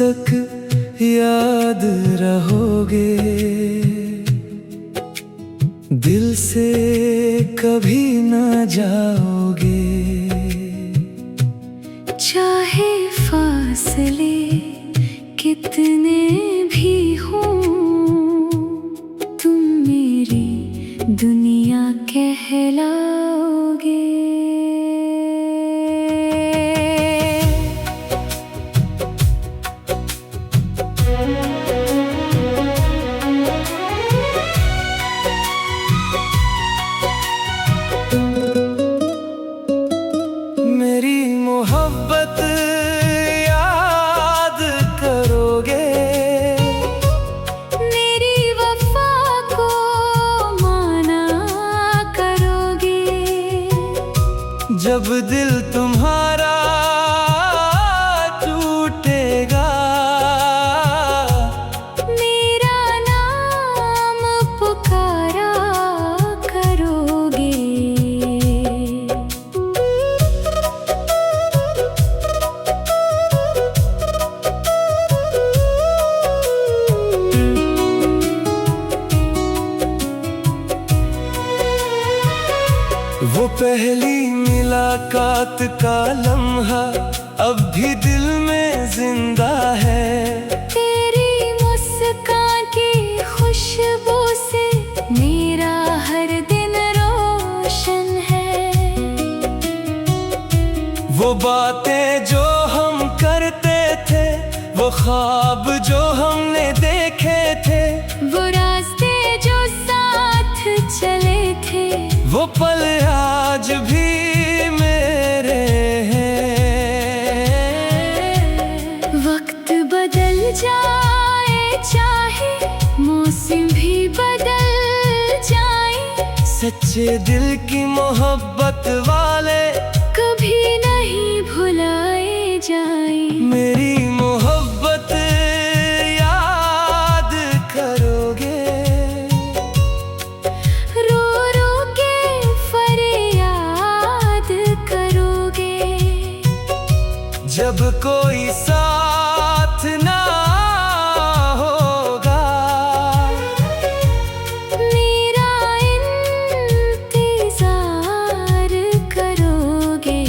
तक याद रहोगे, दिल से कभी ना जाओगे। चाहे फासले कितने भी हों, तुम मेरी दुनिया कहलाओगे। मेरी मोहब्बत याद करोगे, मेरी वफा को माना करोगे। जब दिल तुम्हारा टूटेगा, मेरा नाम पुकारा करोगे। वो पहली मुलाकात का लम्हा अब भी दिल में जिंदा है। तेरी मुस्कान की खुशबू से मेरा हर दिन रोशन है। वो बातें जो हम करते थे, वो ख्वाब जो हमने देखे थे, वो रास्ते जो साथ चले थे, वो पल आज भी मेरे हैं। वक्त बदल जाए, चाहे मौसम भी बदल जाए, सच्चे दिल की मोहब्बत वाले कभी नहीं भुलाए जाए। मेरी मोहब्बत याद करोगे, रो रो के फरियाद करोगे। जब कोई साथ ना होगा, मेरा इंतजार करोगे।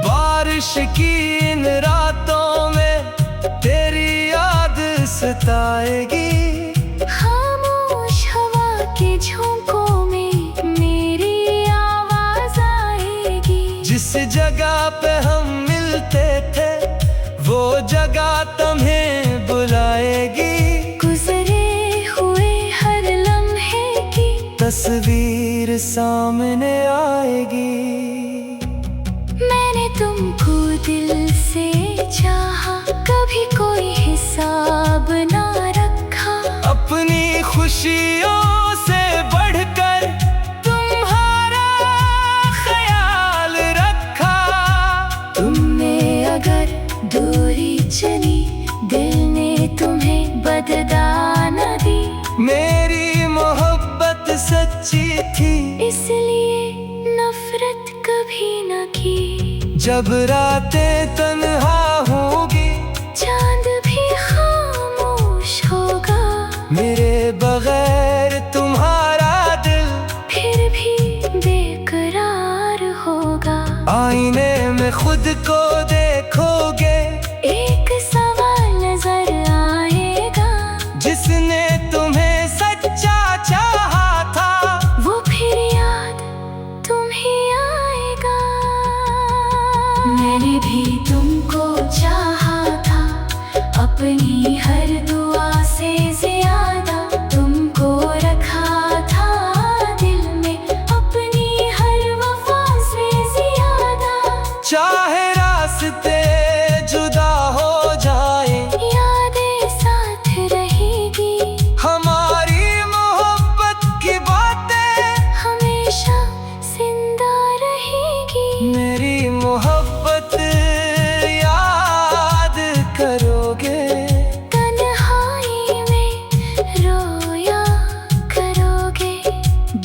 बारिश की इन रातों में तेरी याद सताएगी। खामोश हवा के झोंकों में मेरी आवाज आएगी। जिस जगह पे हम मिलते थे, वो जगह तुम्हें बुलाएगी। गुजरे हुए हर लम्हे की तस्वीर सामने आएगी। मैंने तुमको दिल से चाहा, कभी कोई हिसाब ना रखा। अपनी खुशियों से बढ़कर तुम्हारा ख्याल रखा। तुमने अगर दूरी चली, दिल ने तुम्हें बददाना दी। मेरी मोहब्बत सच्ची थी, इसलिए नफरत कभी न की। जब रातें तन्हा होंगी, चांद भी खामोश होगा, मेरे बगैर तुम्हारा दिल फिर भी बेकरार होगा। आईने में खुद को देखोगे, एक सवाल नजर आएगा, जिसने तुम्हें सच्चा चाहा था, वो फिर याद तुम्हें आएगा। मैंने भी तुमको चाहा था, अपनी हर दुआ से ज्यादा तुमको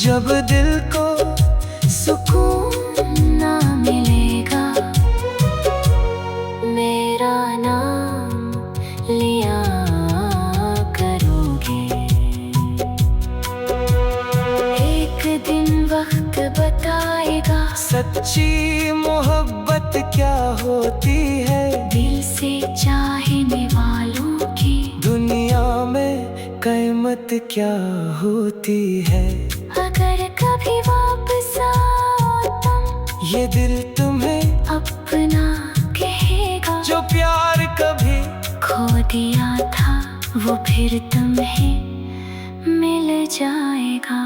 जब दिल को सुकून ना मिलेगा, मेरा नाम लिया करोगे। एक दिन वक्त बताएगा सच्ची मोहब्बत क्या होती है। दिल से चाहने वालों की दुनिया में कीमत क्या होती है। अगर कभी वापस आओ तुम, ये दिल तुम्हें अपना कहेगा। जो प्यार कभी खो दिया था वो फिर तुम्हें मिल जाएगा।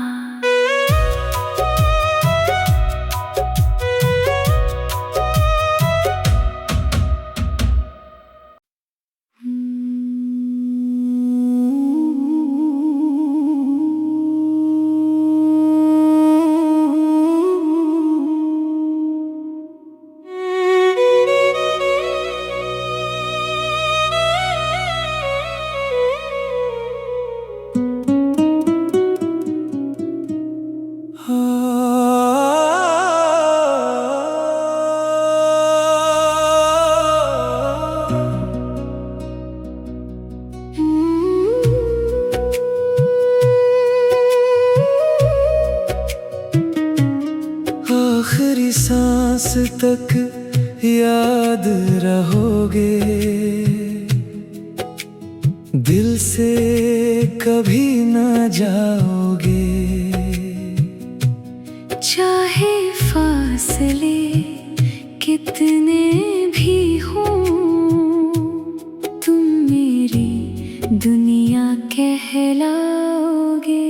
आखिरी सांस तक याद रहोगे, दिल से कभी न जाओगे। चाहे फासले कितने भी हों, तुम मेरी दुनिया कहलाओगे।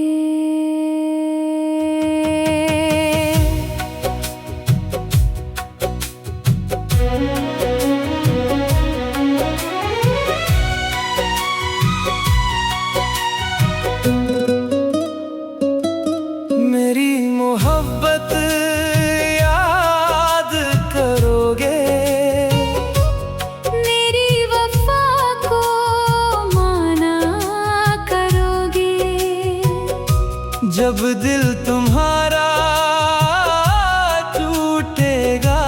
मेरी मोहब्बत याद करोगे, मेरी वफा को माना करोगे। जब दिल तुम्हारा टूटेगा,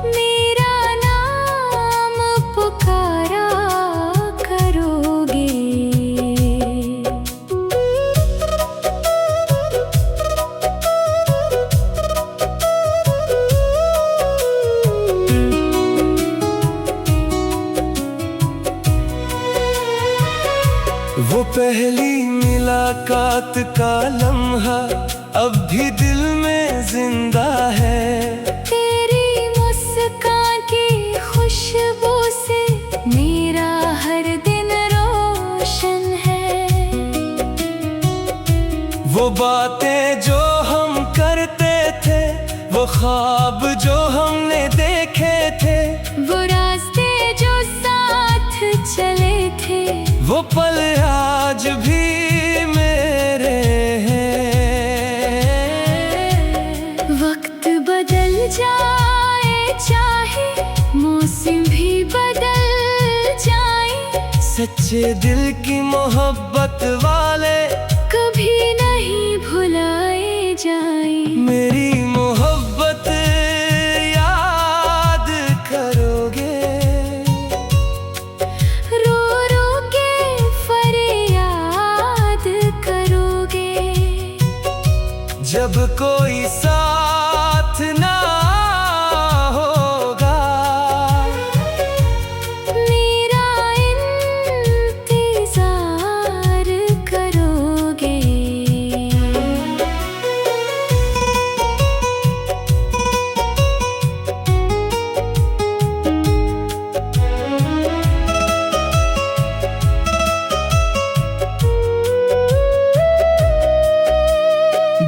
मेरा नाम पुकारा करोगे। वो पहली मुलाकात का लम्हा अब भी दिल में जिंदा है। तेरी मुस्कान की खुशबू से मेरा हर दिन रोशन है। वो बातें जो हम करते थे, वो ख्वाब जो हमने देखे थे, वो रास्ते जो साथ चले थे, वो पल आज भी मेरे हैं। वक्त बदल जाए, चाहे मौसम भी बदल जाए, सच्चे दिल की मोहब्बत वाले कभी नहीं भुलाए जाए। मेरी मोहब्बत याद करोगे, रो रो के फरियाद करोगे। जब कोई साथ ना होगा, मेरा इंतजार करोगे।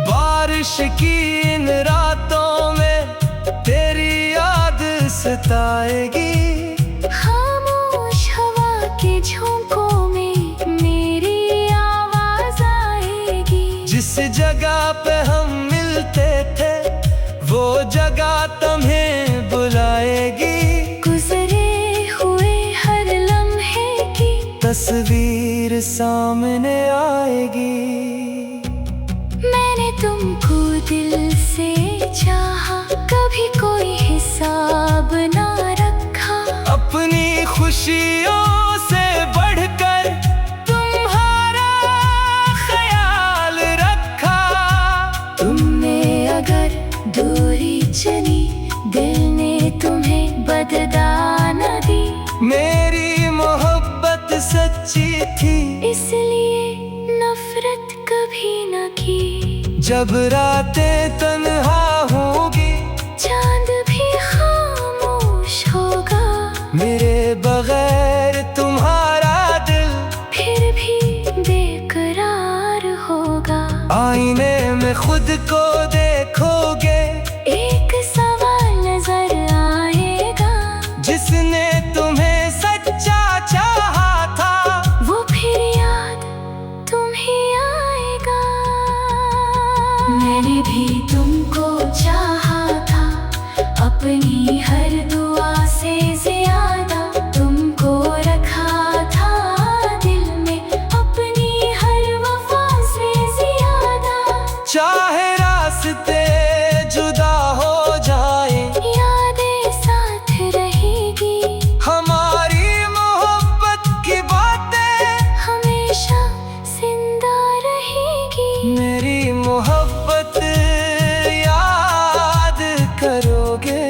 बारिश की इन रातों में तेरी याद सताएगी। खामोश हवा के झोंकों में मेरी आवाज आएगी। जिस जगह पे हम मिलते थे, वो जगह तुम्हें बुलाएगी। गुजरे हुए हर लम्हे की तस्वीर सामने आएगी। तुमको दिल से चाहा, कभी कोई हिसाब ना रखा। अपनी खुशियों से बढ़कर तुम्हारा ख्याल रखा। तुमने अगर दूरी चली, दिल ने तुम्हें बददान दी। मेरी मोहब्बत सच्ची थी, इसलिए नफरत कभी न की। जब रातें तन्हा होगी, चांद भी खामोश होगा। मेरे बगैर तुम्हारा दिल फिर भी बेकरार होगा। आईने में खुद को देखोगे, एक सवाल नजर आएगा। जिसने तुम्हें सच्चा चाहा था, वो फिर याद तुम्हें आएगा। मैंने भी तुमको चाहा था, अपनी हर दुआ से ज्यादा। तुमको रखा था दिल में, अपनी हर वफा से ज्यादा। चाहे रास्ते जुदा हो जाए, यादें साथ रहेगी। हमारी मोहब्बत की बातें हमेशा जिंदा रहेगी। मेरी मोहब्बत याद करोगे,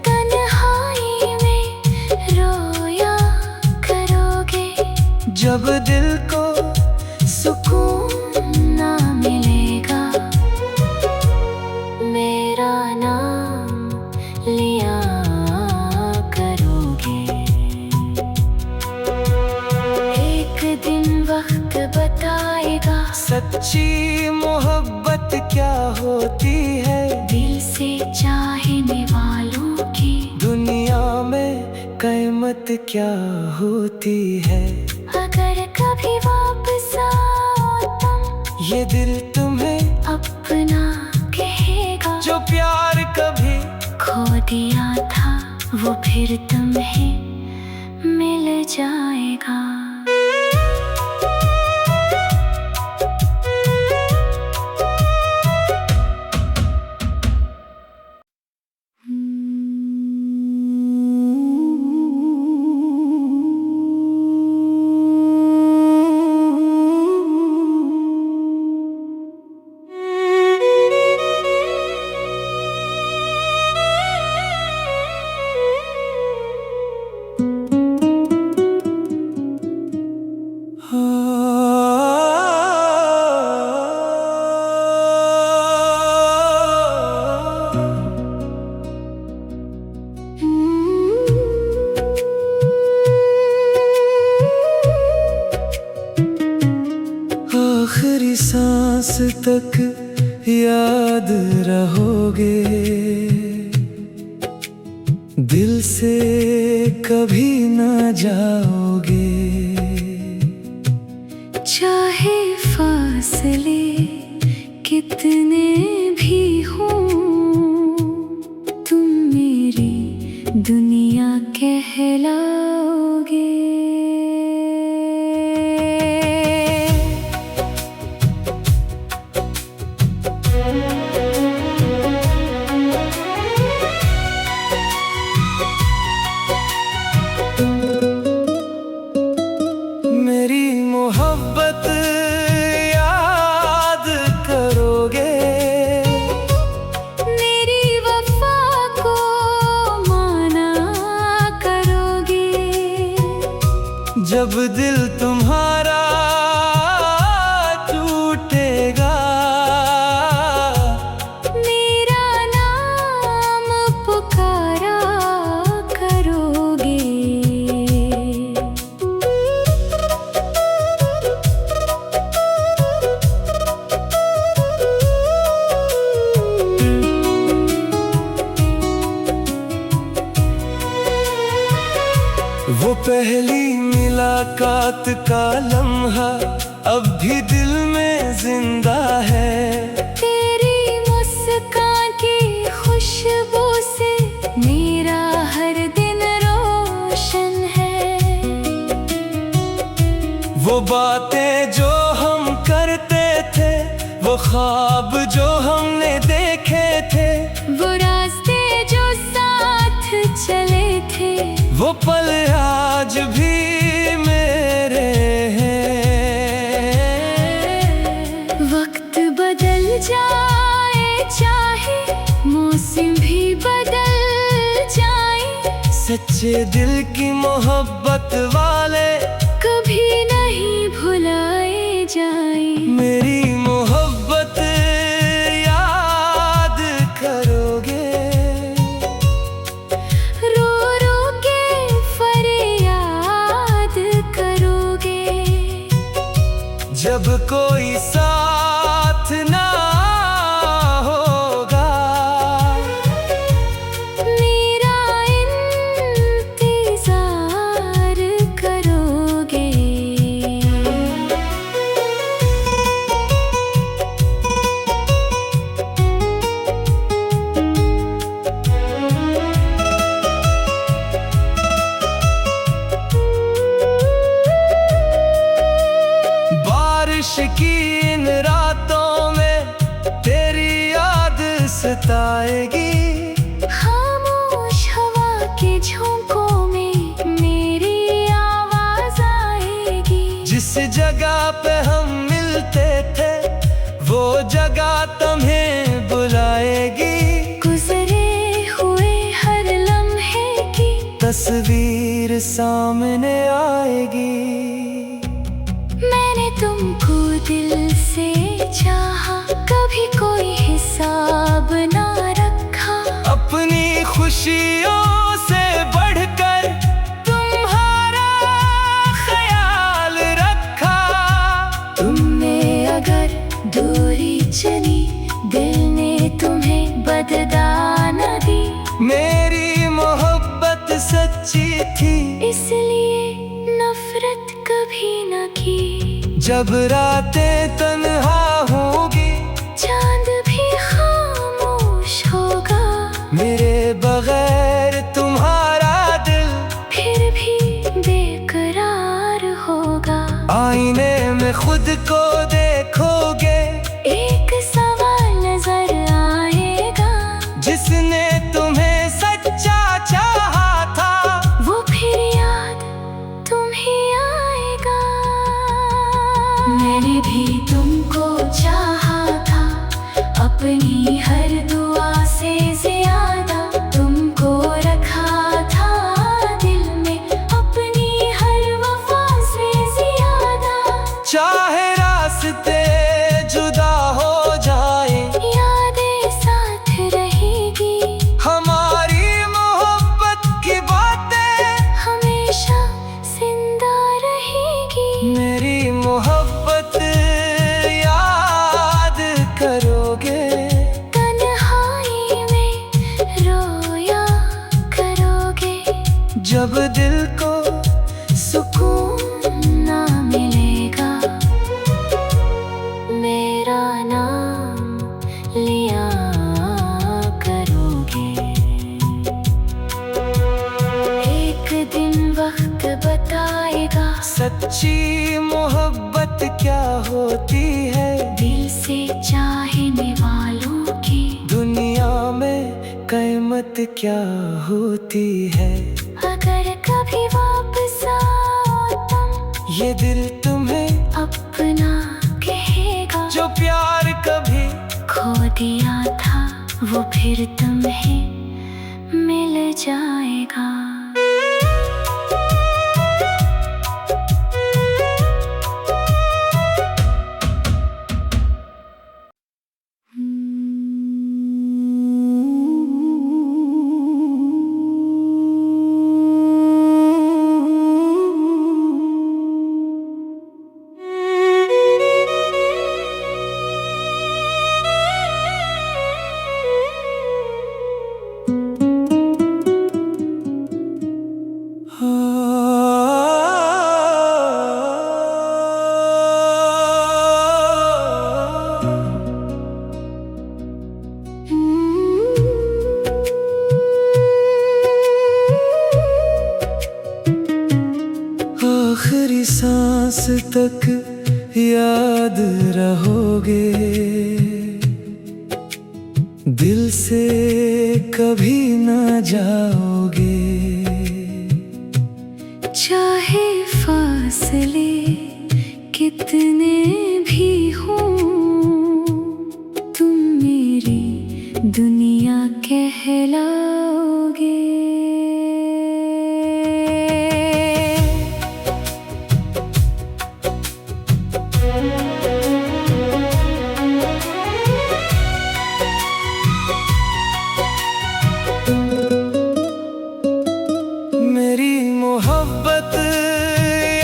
तन्हाई में रोया करोगे। जब दिल को सुकून ना मिलेगा, मेरा नाम लिया करोगे। एक दिन वक्त बताएगा, सच्ची मोहब्बत क्या होती है। दिल से चाहने वालों की दुनिया में कीमत क्या होती है। अगर कभी वापस आओ तुम, ये दिल तुम्हें अपना कहेगा। जो प्यार कभी खो दिया था, वो फिर तुम्हें मिल जाएगा। आखिरी सांस तक याद रहोगे, दिल से कभी न जाओगे। चाहे फासले कितने भी हों, तुम मेरी दुनिया कहलाओगे। मेरी मोहब्बत याद करोगे, मेरी वफा को माना करोगे। जब दिल तुम्हारा टूटेगा, मेरा नाम पुकारा करोगे। वो पहली मुलाकात का लम्हा अब भी दिल में जिंदा है। तेरी मुस्कान की खुशबू से मेरा हर दिन रोशन है। वो बातें जो हम करते थे वो ख्वाब जो हमने देखे थे, वो रास्ते जो साथ चले थे, वो पल आज भी मेरे हैं। वक्त बदल जाए चाहे मौसम भी बदल जाए, सच्चे दिल की मोहब्बत वाले कभी नहीं भुलाए जाए। मेरी मोहब्बत याद करोगे, रो रो के फरियाद करोगे, जब कोई साथ ना होगा, मेरा इंतजार करोगे। बारिश की इन रातों में तेरी याद सताएगी, खामोश हवा के झोंकों में मेरी आवाज आएगी। जिस जगह पे हम मिलते थे वो जगह तुम्हें बुलाएगी, गुजरे हुए हर लम्हे की तस्वीर सामने आएगी। मैंने तुमको दिल से चाहा, कभी कोई हिसाब ना रखा, अपनी खुशियों से बढ़कर तुम्हारा ख्याल रखा। तुमने अगर दूरी चली, दिल ने तुम्हें बददान दी, मेरी मोहब्बत सच्ची थी, इसलिए नफरत कभी न की। जब रातें तन्हा होगी, चांद भी खामोश होगा, मेरे बगैर तुम्हारा दिल फिर भी बेकरार होगा। आईने में खुद को देखोगे, एक सवाल नजर आएगा, जिसने तुम्हें सच्चा चाहा था, वो फिर याद तुम्हें आएगा। मैंने भी तुमको चाहा था, अपनी हर दुआ से ज्यादा तुमको रखा था दिल में, अपनी हर वफा से ज्यादा। चाहे रास्ते जुदा हो जाए, यादें साथ रहेगी, हमारी मोहब्बत की बातें हमेशा जिंदा रहेगी। मेरी मोहब्बत याद करोगे, तन्हाई में रोया करोगे, जब दिल को सुकून ना मिलेगा, मेरा नाम लिया करोगे। एक दिन वक्त बताएगा, सच्ची मोहब्बत क्या होती है, दिल से चाहने वालों की दुनिया में कीमत क्या होती है। अगर कभी वापस आओ तुम, ये दिल तुम्हें अपना कहेगा, जो प्यार कभी खो दिया था वो फिर तुम्हें मिल जाएगा। आखिरी सांस तक याद रहोगे, दिल से कभी न जाओगे। चाहे फासले कितने भी हों, तुम मेरी दुनिया कहलाओगे। मेरी मोहब्बत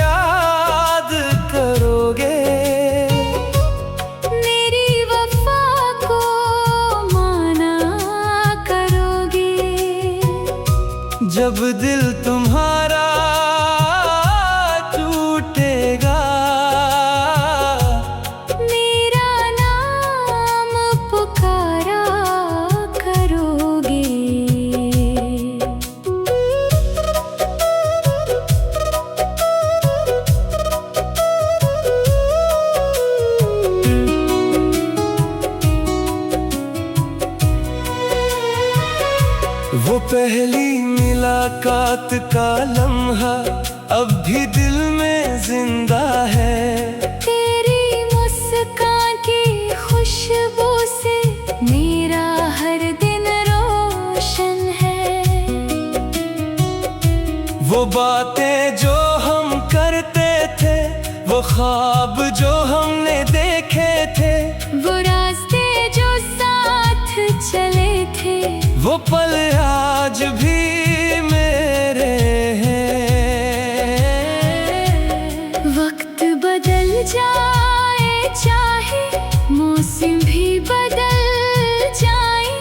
याद करोगे, मेरी वफा को माना करोगे। जब दिल तुम्हारा टूटेगा, मेरा नाम पुकारा करोगे। वो पहली मुलाकात का लम्हा अब भी दिल में जिंदा है। तेरी मुस्कान की खुशबू से मेरा हर दिन रोशन है। वो बातें जो हम करते थे, वो ख्वाब जो हमने देखे थे, वो रास्ते जो साथ चले थे, वो पल आज भी मेरे हैं। वक्त बदल जाए, चाहे मौसम भी बदल जाए,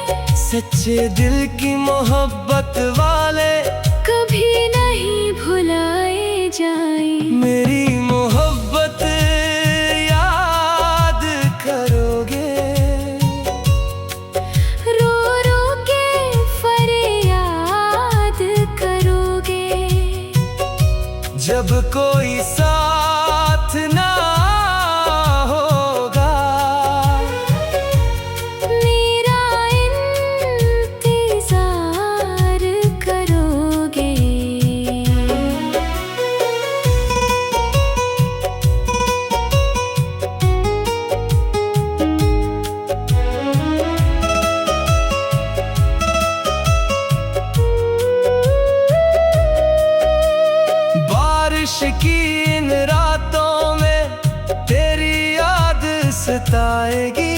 सच्चे दिल की मोहब्बत वाले कभी नहीं भुलाए जाए। मेरी मोहब्बत याद करोगे, रो रो के फरियाद करोगे। जब कोई साथ ना होगा, मेरा इंतजार करोगे। बारिश की इन रातों में तेरी याद सताएगी।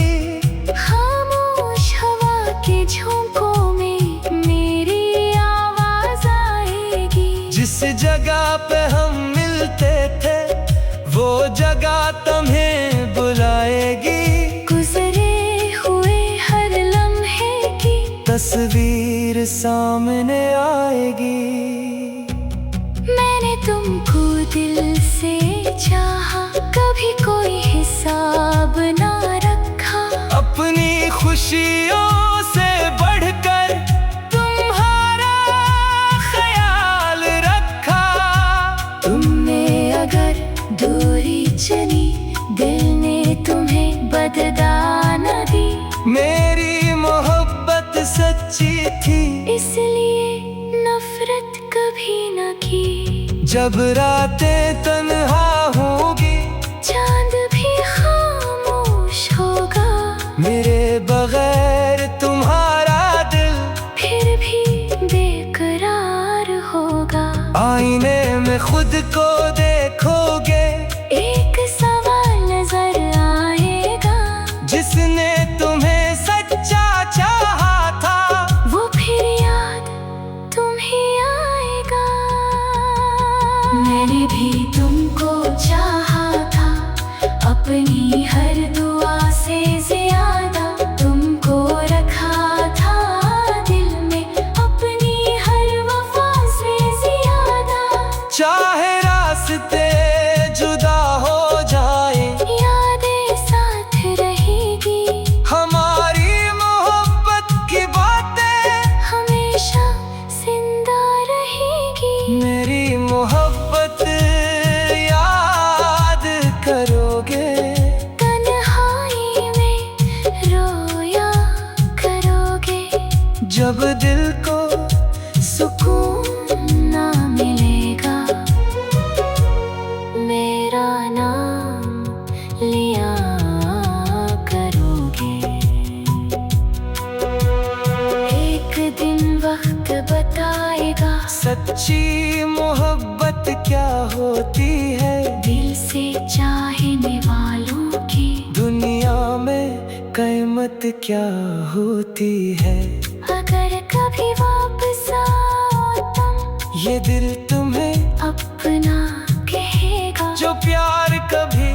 खामोश हवा के झोंकों में मेरी आवाज आएगी। जिस जगह पे हम मिलते थे, वो जगह तुम्हें बुलाएगी। गुजरे हुए हर लम्हे की तस्वीर सामने आएगी। मैंने तुमको दिल से चाहा, कभी कोई हिसाब ना रखा। अपनी खुशियों से बढ़कर तुम्हारा ख्याल रखा। तुमने अगर दूरी चली, दिल ने तुम्हें बददाना दी। मेरी मोहब्बत सच्ची थी, इसलिए नफरत कभी न की। जब रातें तन्हा होगी, चांद भी खामोश होगा, मेरे बगैर तुम्हारा दिल फिर भी बेकरार होगा। आईने में खुद को देखोगे, एक सवाल नजर आएगा, जिसने तुम्हें सच्चा चाहा था, वो फिर याद तुम्हें आएगा। मैंने भी तुमको सच्ची मोहब्बत क्या होती है। दिल से चाहने वालों की दुनिया में कीमत क्या होती है। अगर कभी वापस आओ तुम, ये दिल तुम्हें अपना कहेगा। जो प्यार कभी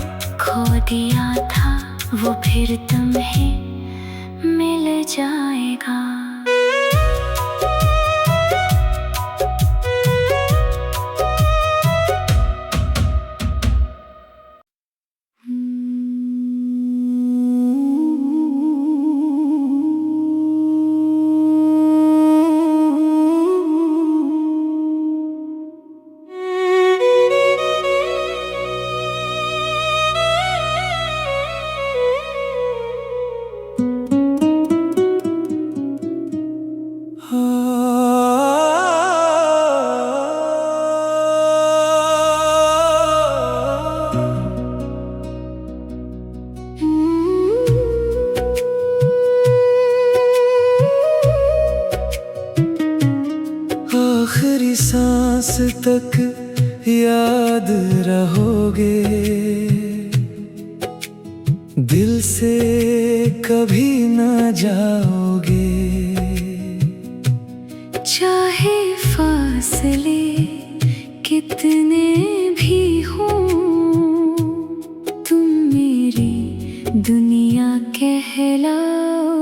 खो दिया था वो फिर तुम्हें मिल जाएगा। आखिरी सांस तक याद रहोगे, दिल से कभी न जाओगे। चाहे फासले कितने भी हों, तुम मेरी दुनिया कहलाओ।